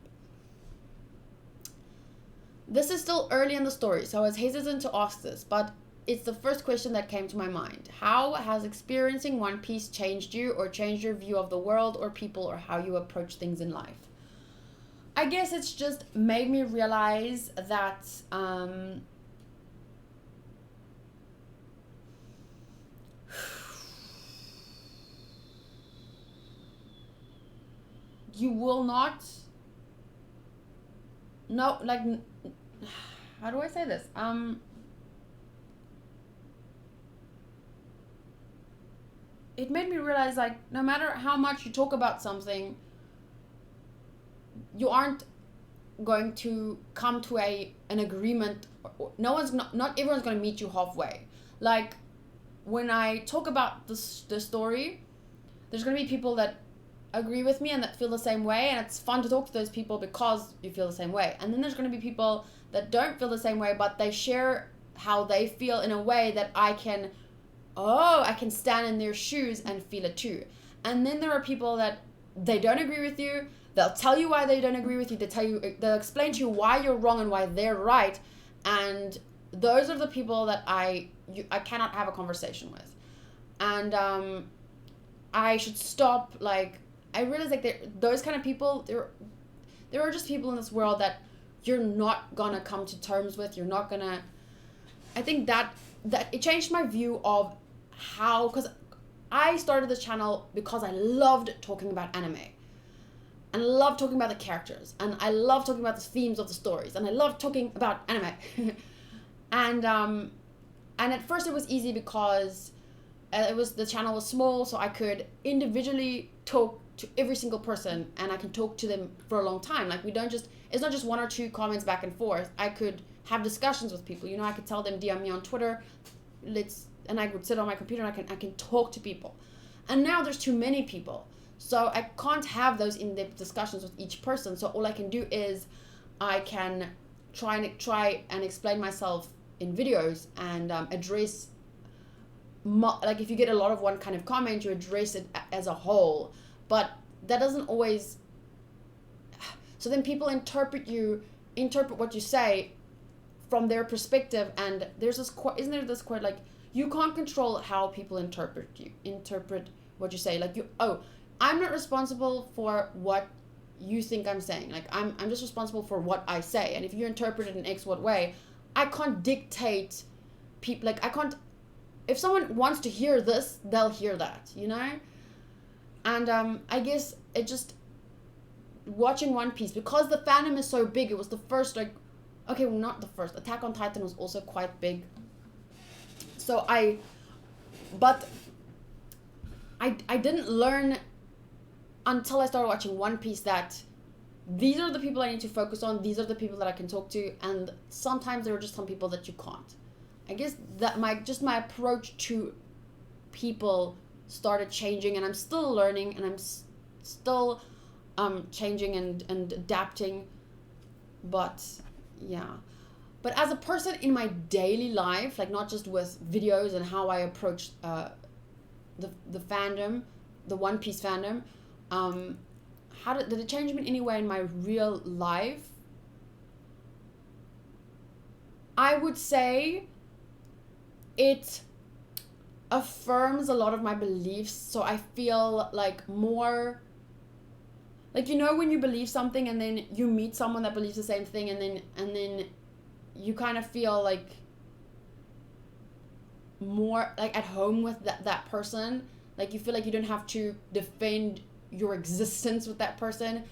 This is still early in the story, so I was hesitant to ask this, but it's the first question that came to my mind. How has experiencing One Piece changed you, or changed your view of the world or people, or how you approach things in life? I guess it's just made me realize that you will not how do I say this? It made me realize, like, no matter how much you talk about something, you aren't going to come to an agreement. Not everyone's going to meet you halfway. Like, when I talk about the story, there's going to be people that agree with me and that feel the same way, and it's fun to talk to those people because you feel the same way. And then there's going to be people that don't feel the same way, but they share how they feel in a way that I can stand in their shoes and feel it too. And then there are people that they don't agree with you. They'll tell you why they don't agree with you. They'll explain to you why you're wrong and why they're right. And those are the people that I cannot have a conversation with. And I should stop. Like, I realize, like, those kind of people, there are just people in this world that you're not gonna come to terms with. You're not gonna. I think that it changed my view of how, because I started this channel because I loved talking about anime, and I love talking about the characters, and I love talking about the themes of the stories, and I love talking about anime. and at first it was easy because the channel was small, so I could individually talk to every single person, and I can talk to them for a long time. Like, it's not just one or two comments back and forth. I could have discussions with people. I could tell them, DM me on Twitter, and I would sit on my computer and I can talk to people. And now there's too many people, so I can't have those in-depth discussions with each person. So all I can do is I can try and explain myself in videos and address like if you get a lot of one kind of comment, you address it as a whole, but that doesn't always. So then people interpret what you say from their perspective, and there's this quote, isn't there this quote like, you can't control how people interpret what you say. Like I'm not responsible for what you think I'm saying. Like I'm just responsible for what I say, and if you interpret it in X what way, I can't dictate people. Like I can't. If someone wants to hear this, they'll hear that, you know? And I guess it just, watching One Piece, because the fandom is so big, it was the first, like, okay, well, not the first. Attack on Titan was also quite big. So I didn't learn until I started watching One Piece that these are the people I need to focus on, these are the people that I can talk to, and sometimes there are just some people that you can't. I guess that my approach to people started changing, and I'm still learning, and I'm still changing and adapting. But yeah, but as a person in my daily life, like not just with videos and how I approach the fandom, the One Piece fandom, how did it change me in any way in my real life? I would say it affirms a lot of my beliefs, so I feel like more, like, you know, when you believe something and then you meet someone that believes the same thing, and then you kind of feel like more like at home with that person. Like you feel like you don't have to defend your existence with that person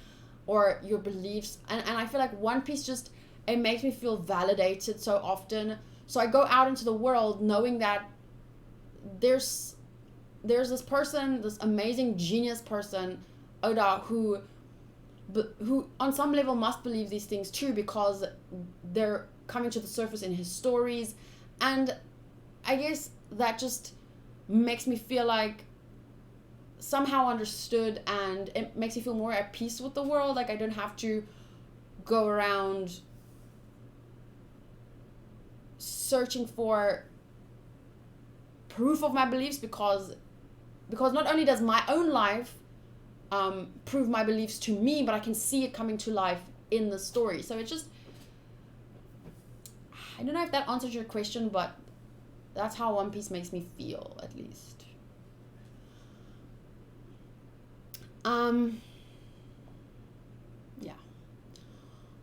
or your beliefs, and I feel like One Piece just, it makes me feel validated so often. So I go out into the world knowing that there's this person, this amazing genius person, Oda, who on some level must believe these things too, because they're coming to the surface in his stories. And I guess that just makes me feel like somehow understood, and it makes me feel more at peace with the world. Like I don't have to go around searching for proof of my beliefs, because not only does my own life prove my beliefs to me, but I can see it coming to life in the story. So it just, I don't know if that answers your question, but that's how One Piece makes me feel, at least. Yeah.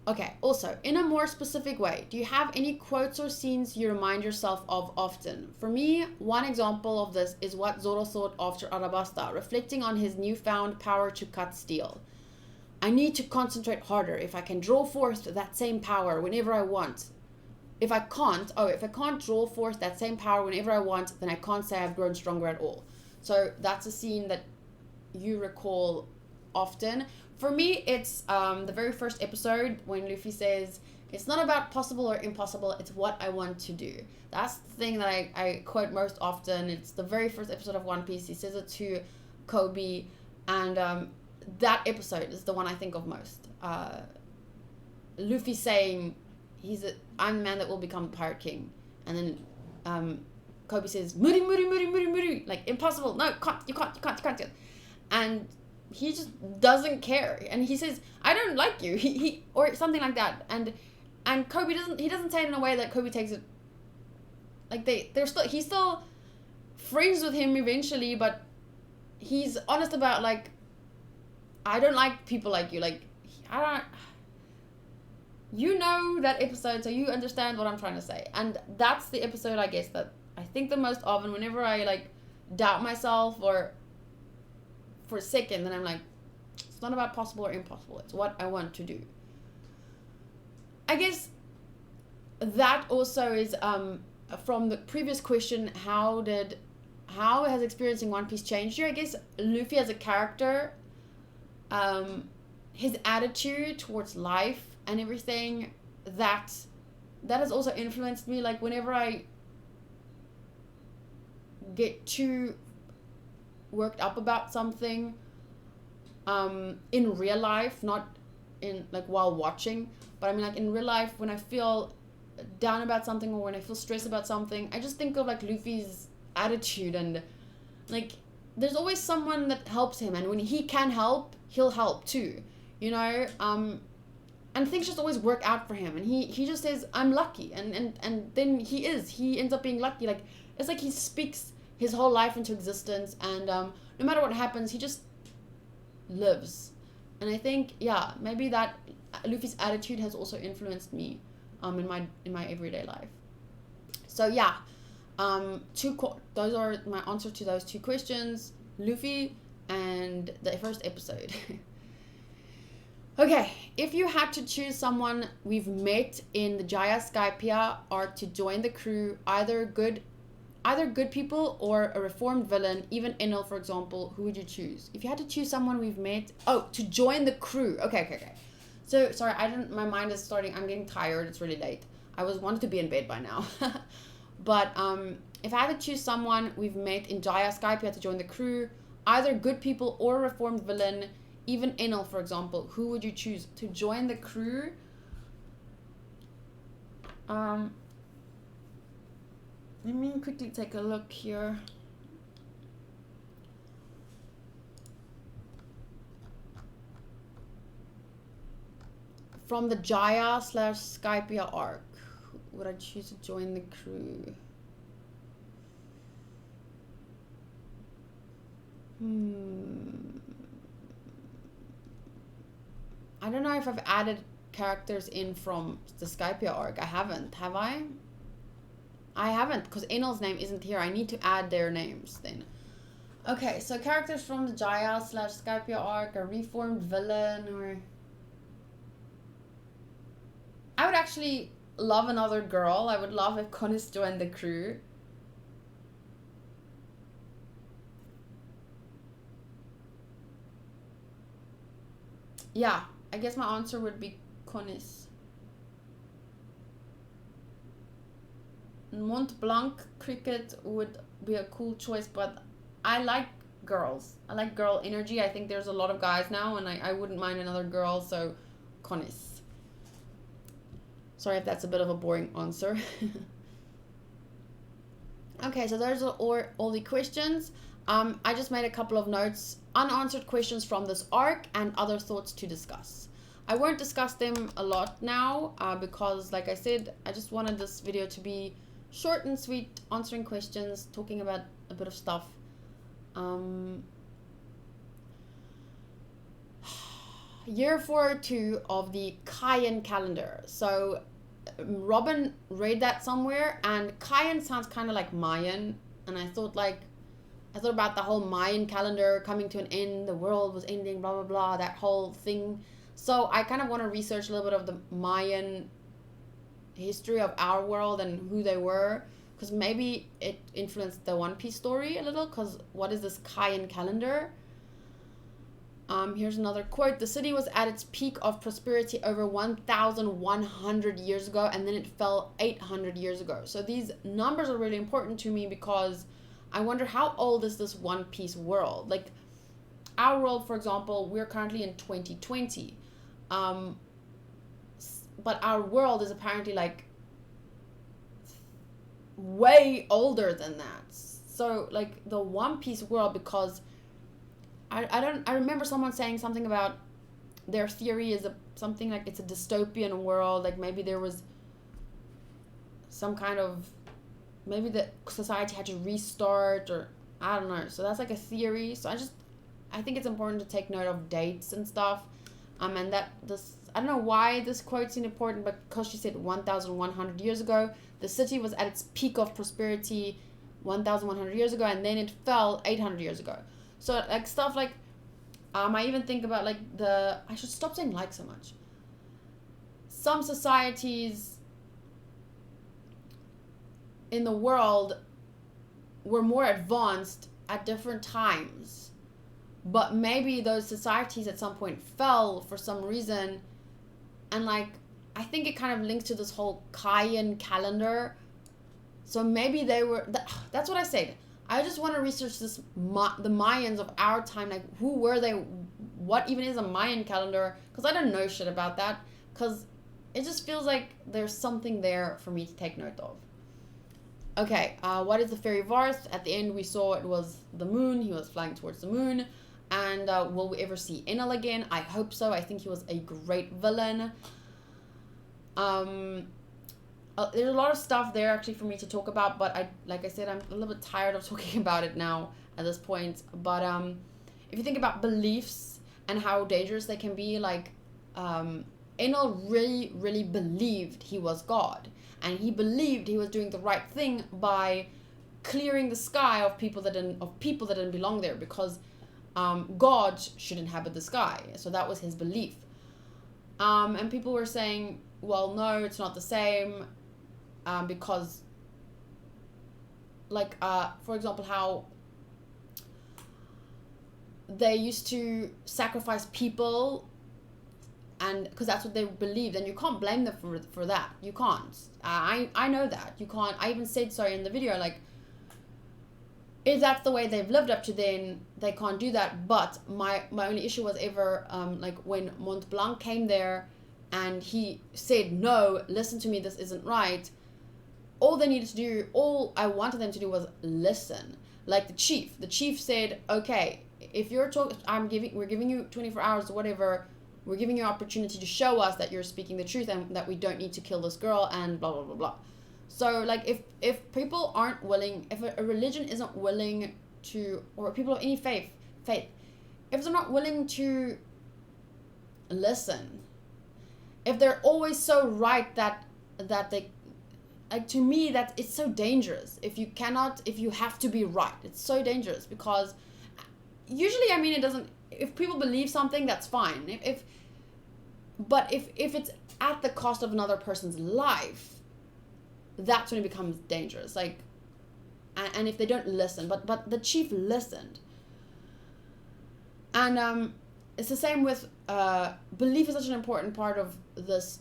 Okay, also, in a more specific way, do you have any quotes or scenes you remind yourself of often? For me, one example of this is what Zoro thought after Arabasta, reflecting on his newfound power to cut steel. I need to concentrate harder. If I can draw forth that same power whenever I want. If I can't draw forth that same power whenever I want, then I can't say I've grown stronger at all. So that's a scene that you recall often. For me, it's the very first episode when Luffy says, it's not about possible or impossible, it's what I want to do. That's the thing that I quote most often. It's the very first episode of One Piece. He says it to Kobe, and that episode is the one I think of most. Luffy saying, I'm the man that will become Pirate King. And then Kobe says, Muri, Muri, Muri, Muri, Muri. Like, impossible. No, you can't. And he just doesn't care. And he says, I don't like you. He or something like that. And Kobe doesn't say it in a way that Kobe takes it. Like, he's still friends with him eventually, but he's honest about, like, I don't like people like you. Like, you know that episode, so you understand what I'm trying to say. And that's the episode, I guess, that I think the most often whenever I, like, doubt myself or for a second, then I'm like, it's not about possible or impossible. It's what I want to do. I guess that also is from the previous question, how has experiencing One Piece changed you? I guess Luffy as a character, his attitude towards life and everything, that has also influenced me. Like, whenever I get too worked up about something in real life, not in, like, while watching, but I mean, like, in real life, when I feel down about something or when I feel stressed about something, I just think of like Luffy's attitude, and like there's always someone that helps him, and when he can help, he'll help too, you know. And things just always work out for him, and he just says, I'm lucky, and then he ends up being lucky. Like, it's like he speaks his whole life into existence, and no matter what happens, he just lives. And I think, yeah, maybe that Luffy's attitude has also influenced me in my everyday life. So yeah, those are my answer to those two questions, Luffy and the first episode. Okay, if you had to choose someone we've met in the Jaya Skypiea arc to join the crew, either good people or a reformed villain, even Enel, for example, who would you choose? If you had to choose someone we've met, to join the crew. Okay. So, sorry, my mind is starting, I'm getting tired, it's really late. I wanted to be in bed by now. But, if I had to choose someone we've met in Jaya Skypiea to join the crew, either good people or a reformed villain, even Enel, for example, who would you choose to join the crew? Let me quickly take a look here. From the Jaya/Skypiea arc, would I choose to join the crew? I don't know if I've added characters in from the Skypiea arc. I haven't, have I? I haven't, because Enel's name isn't here. I need to add their names then. Okay, so characters from the Jaya/Skypiea arc, a reformed villain, or... I would actually love another girl. I would love if Conis joined the crew. Yeah, I guess my answer would be Conis. Mont Blanc cricket would be a cool choice, but I like girls. I like girl energy. I think there's a lot of guys now, and I wouldn't mind another girl, so Conis. Sorry if that's a bit of a boring answer. Okay, so those are all the questions. I just made a couple of notes, unanswered questions from this arc and other thoughts to discuss. I won't discuss them a lot now because, like I said, I just wanted this video to be short and sweet, answering questions, talking about a bit of stuff. Year 402 of the Kayan calendar. So Robin read that somewhere, and Kayan sounds kind of like Mayan, and I thought about the whole Mayan calendar coming to an end, the world was ending, blah blah blah, that whole thing. So I kind of want to research a little bit of the Mayan history of our world and who they were, because maybe it influenced the One Piece story a little, because what is this Kayan calendar? Here's another quote. The city was at its peak of prosperity over 1,100 years ago, and then it fell 800 years ago. So these numbers are really important to me because I wonder, how old is this One Piece world? Like, our world, for example, we're currently in 2020. But our world is apparently like way older than that. So like the One Piece world, because I remember someone saying something about their theory is something like it's a dystopian world, like maybe there was some kind of, maybe the society had to restart, or I don't know. So that's like a theory. So I think it's important to take note of dates and stuff. And that this, I don't know why this quote seemed important, but because she said 1,100 years ago, the city was at its peak of prosperity 1,100 years ago, and then it fell 800 years ago. So like stuff like, I even think about like I should stop saying like so much. Some societies in the world were more advanced at different times, but maybe those societies at some point fell for some reason, and like I think it kind of links to this whole Kayan calendar. So maybe they were, that's what I said. I just want to research this, the Mayans of our time, like who were they, what even is a Mayan calendar, because I don't know shit about that, because it just feels like there's something there for me to take note of. Okay, what is the fairy Varth? At the end we saw it was the moon. He was flying towards the moon. And will we ever see Enel again? I hope so. I think he was a great villain. There's a lot of stuff there actually for me to talk about, but like I said, I'm a little bit tired of talking about it now at this point. But if you think about beliefs and how dangerous they can be, like Enel really believed he was God, and he believed he was doing the right thing by clearing the sky of people that didn't belong there, because God should inhabit the sky. So that was his belief. And people were saying, well, no, it's not the same, because, like, for example, how they used to sacrifice people, and because that's what they believed, and you can't blame them for that. You can't. I know that. You can't. I even said so in the video, like, if that's the way they've lived up to, then they can't do that. But my only issue was ever, like, when Mont Blanc came there and he said, no, listen to me, this isn't right. All they needed to do, all I wanted them to do was listen. Like the chief said, okay, if you're talking, we're giving you 24 hours or whatever, we're giving you an opportunity to show us that you're speaking the truth and that we don't need to kill this girl and blah, blah, blah, blah. So, like, if people aren't willing, if a religion isn't willing to, or people of any faith, if they're not willing to listen, if they're always so right that they, like, to me, that it's so dangerous. If you have to be right, it's so dangerous, because usually, I mean, it doesn't, if people believe something, that's fine. But if it's at the cost of another person's life, that's when it becomes dangerous. Like, and if they don't listen, but the chief listened. And it's the same with belief is such an important part of this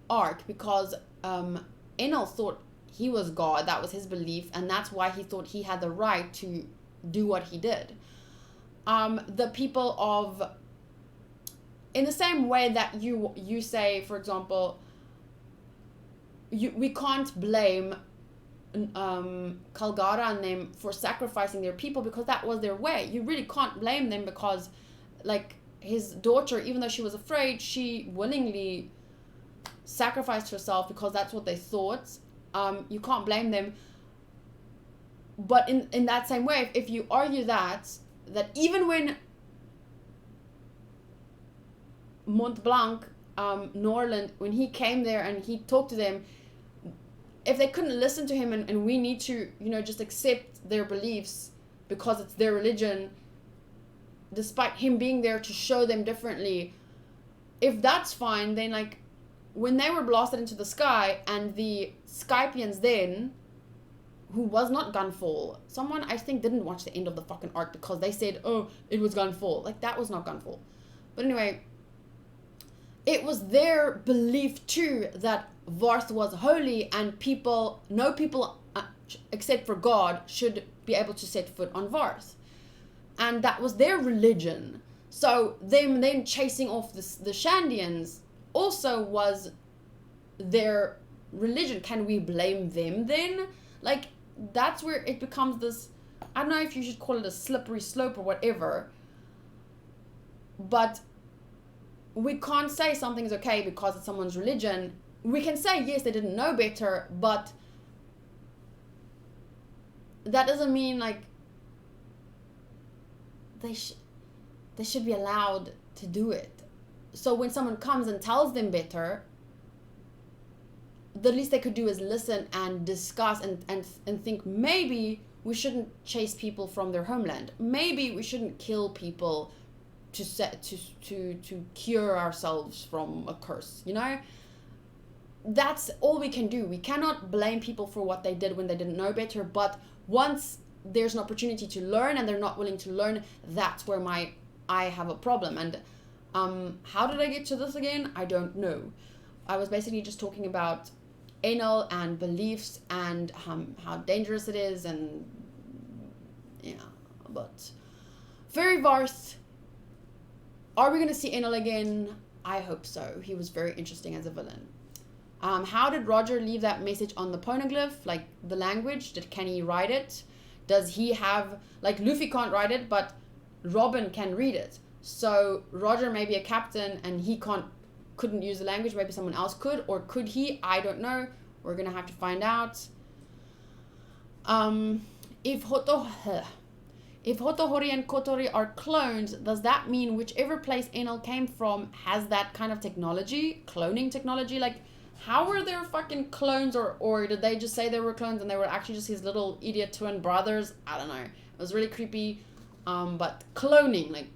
arc, because Enel thought he was God. That was his belief, and that's why he thought he had the right to do what he did. The people of, in the same way that you say, for example, we can't blame Kalgara and them for sacrificing their people because that was their way. You really can't blame them because, like, his daughter, even though she was afraid, she willingly sacrificed herself because that's what they thought. You can't blame them. But in that same way, if you argue that even when Mont Blanc, Norland, when he came there and he talked to them, if they couldn't listen to him and we need to, just accept their beliefs because it's their religion, despite him being there to show them differently, if that's fine, then, like, when they were blasted into the sky and the Skypians then, who was not Gunfall, someone I think didn't watch the end of the fucking arc because they said, oh, it was Gunfall. Like, that was not Gunfall. But anyway, it was their belief too that Varth was holy and no people except for God should be able to set foot on Varth. And that was their religion. So them then chasing off the Shandians also was their religion. Can we blame them then? Like, that's where it becomes this, I don't know if you should call it a slippery slope or whatever, but we can't say something's okay because it's someone's religion. We can say, yes, they didn't know better, but that doesn't mean, like, they should be allowed to do it. So when someone comes and tells them better, the least they could do is listen and discuss and think, maybe we shouldn't chase people from their homeland. Maybe we shouldn't kill people to cure ourselves from a curse, That's all we can do. We cannot blame people for what they did when they didn't know better, but once there's an opportunity to learn and they're not willing to learn, that's where I have a problem. And how did I get to this again? I don't know. I was basically just talking about Enel and beliefs and how dangerous it is, and but Fairy Varth, are we going to see Enel again? I hope so. He was very interesting as a villain. How did Roger leave that message on the poneglyph? Like, the language? Can he write it? Does he have... Like, Luffy can't write it, but Robin can read it. So, Roger may be a captain, and he couldn't use the language. Maybe someone else could. Or could he? I don't know. We're going to have to find out. If Hotohori and Kotori are clones, does that mean whichever place Enel came from has that kind of technology? Cloning technology? Like, how were there fucking clones, or did they just say they were clones and they were actually just his little idiot twin brothers? I don't know. It was really creepy. But cloning, like,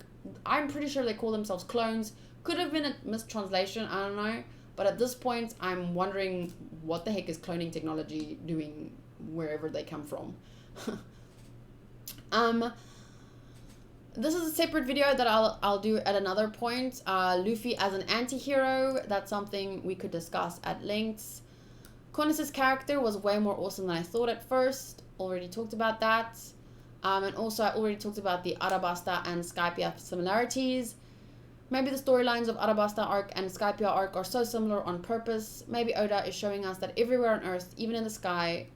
I'm pretty sure they call themselves clones. Could have been a mistranslation, I don't know. But at this point, I'm wondering what the heck is cloning technology doing wherever they come from. This is a separate video that I'll do at another point. Luffy as an anti-hero, that's something we could discuss at length. Cornus' character was way more awesome than I thought at first. Already talked about that. And also I already talked about the Arabasta and Skypiea similarities. Maybe the storylines of Arabasta arc and Skypiea arc are so similar on purpose. Maybe Oda is showing us that everywhere on Earth, even in the sky,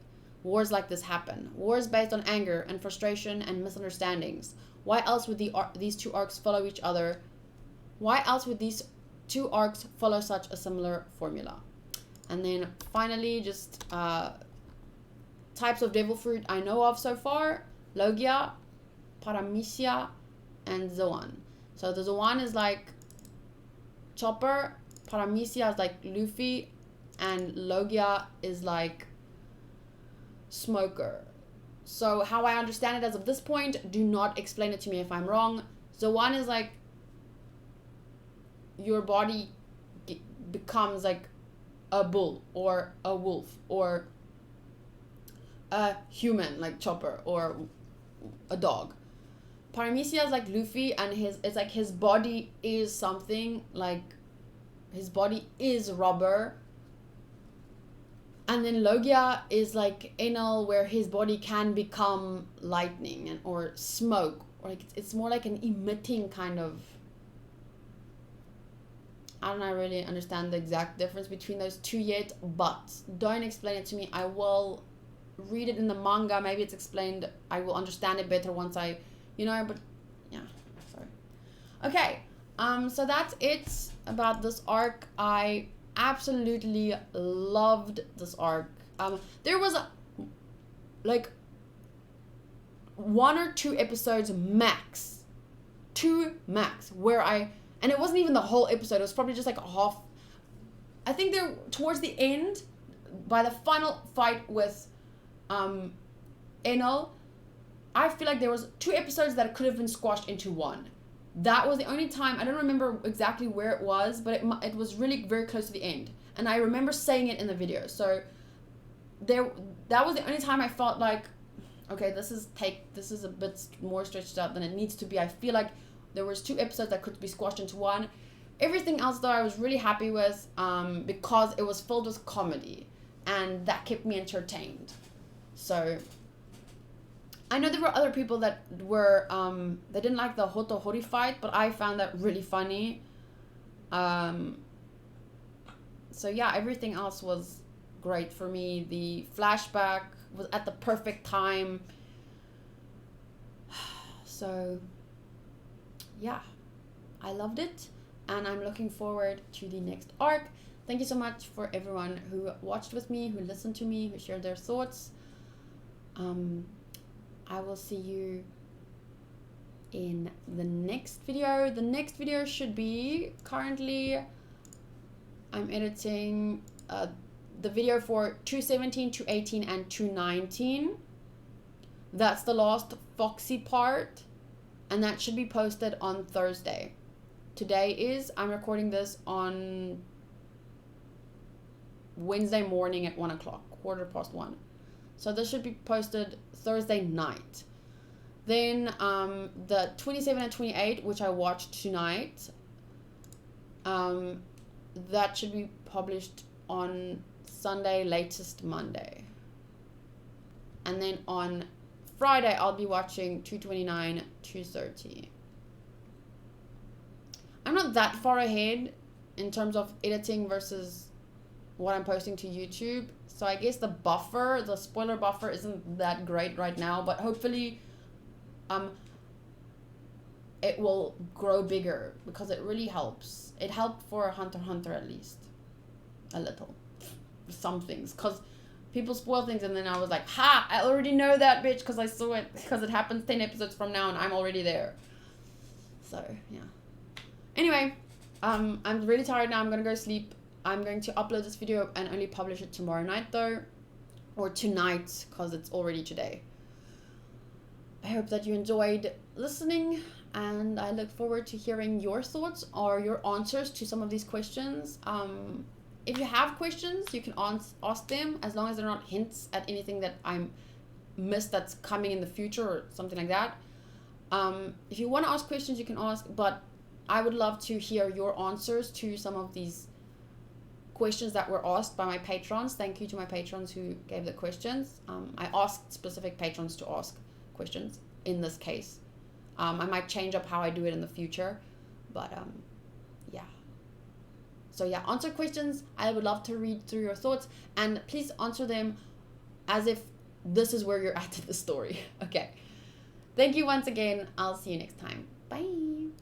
wars like this happen. Wars based on anger and frustration and misunderstandings. Why else would these two arcs follow each other? Why else would these two arcs follow such a similar formula? And then finally, just types of devil fruit I know of so far. Logia, Paramecia, and Zoan. So the Zoan is like Chopper, Paramecia is like Luffy, and Logia is like Smoker. So how I understand it as of this point, do not explain it to me if I'm wrong. Zoan is like your body becomes like a bull or a wolf or a human like Chopper or a dog. Paramecia is like Luffy, and it's like his body is something, like his body is rubber. And then Logia is like Enel, where his body can become lightning or smoke, or like it's more like an emitting kind of. I don't really understand the exact difference between those two yet, but don't explain it to me. I will read it in the manga. Maybe it's explained. I will understand it better once I, but yeah, sorry. Okay, so that's it about this arc. I absolutely loved this arc. There was like 1 or 2 episodes max, 2 max, where and it wasn't even the whole episode, it was probably just like a half. I think there towards the end, by the final fight with Enel, I feel like there was 2 episodes that could have been squashed into 1. That was the only time. I don't remember exactly where it was, but it was really very close to the end, and I remember saying it in the video. So that was the only time I felt like, okay, this is a bit more stretched out than it needs to be. I feel like there was 2 episodes that could be squashed into 1. Everything else though I was really happy with, because it was filled with comedy, and that kept me entertained. So I know there were other people that were, they didn't like the Hotohori fight, but I found that really funny. So yeah, everything else was great for me. The flashback was at the perfect time. So yeah, I loved it, and I'm looking forward to the next arc. Thank you so much for everyone who watched with me, who listened to me, who shared their thoughts. I will see you in the next video. The next video should be, currently I'm editing the video for 217, 218, and 219. That's the last Foxy part, and that should be posted on Thursday. I'm recording this on Wednesday morning at 1 o'clock, 1:15. So this should be posted Thursday night. Then the 27 and 28, which I watched tonight, that should be published on Sunday, latest Monday. And then on Friday, I'll be watching 229, 230. I'm not that far ahead, in terms of editing versus what I'm posting to YouTube. So I guess the spoiler buffer isn't that great right now, but hopefully it will grow bigger because it really helps. It helped for Hunter x Hunter at least. A little. Some things. Because people spoil things and then I was like, ha! I already know that, bitch, because I saw it. Because it happens 10 episodes from now and I'm already there. So, yeah. Anyway, I'm really tired now. I'm going to go sleep. I'm going to upload this video and only publish it tomorrow night though. Or tonight, because it's already today. I hope that you enjoyed listening, and I look forward to hearing your thoughts or your answers to some of these questions. If you have questions, you can ask them, as long as they're not hints at anything that I missed that's coming in the future or something like that. If you want to ask questions, you can ask, but I would love to hear your answers to some of these questions that were asked by my patrons. Thank you to my patrons who gave the questions. I asked specific patrons to ask questions in this case. I might change up how I do it in the future, but yeah. So yeah, answer questions. I would love to read through your thoughts, and please answer them as if this is where you're at in the story. Okay. Thank you once again. I'll see you next time. Bye.